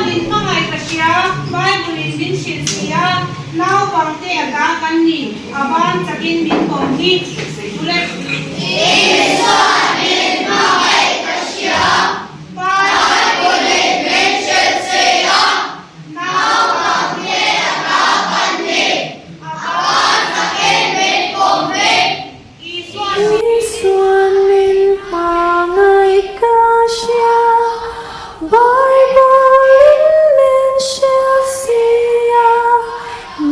din pangay kasya, Bible din siya, now pangte aga kanni, aban sakin din konghi, ulit. Isa din pangay kasya, Bible din siya, now pangte aga kanni, aban sakin din konghi. Isuanin pangay kasya, Bible mention siya,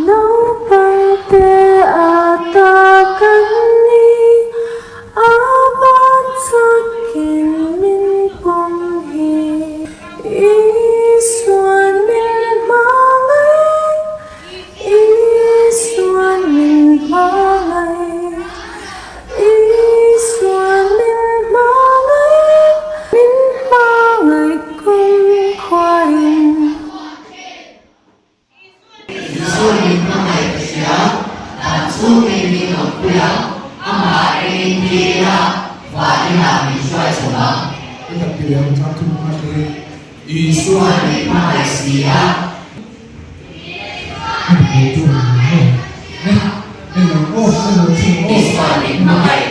no parte atakan ni, abat sakin min ponghi. Isuanin pangay, isuanin pangay, isuanin pangay, min pangay kung kwain. Isunin pangay kasya, at sumingin ang kulang, ang maaaring tira, wali namin siya sa lang. Isunin pangay siya, isunin pangay,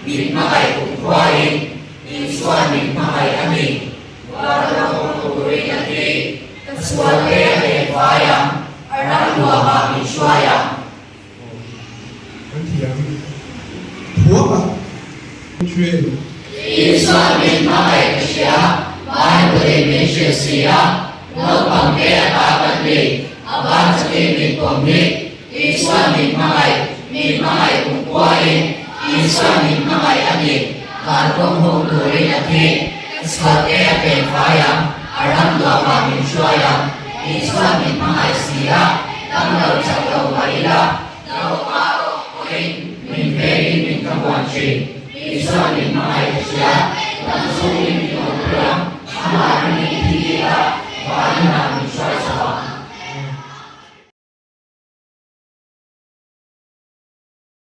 di pangay kukwain, isunin pangay amin. Walang kukurin natin, kaswate ay bayang, arang luwa kami syayang. 一算命派的侠，万不得面学侠，我帮给大本领，阿万子给命光明。一算命派，命派不过瘾，一算命派阿命，看风红土里的天，说给变发扬，阿让多把命说扬。一算命派侠，当เราจับเราไว้ละเราพาเราเอง命เพลิน命กำวันชี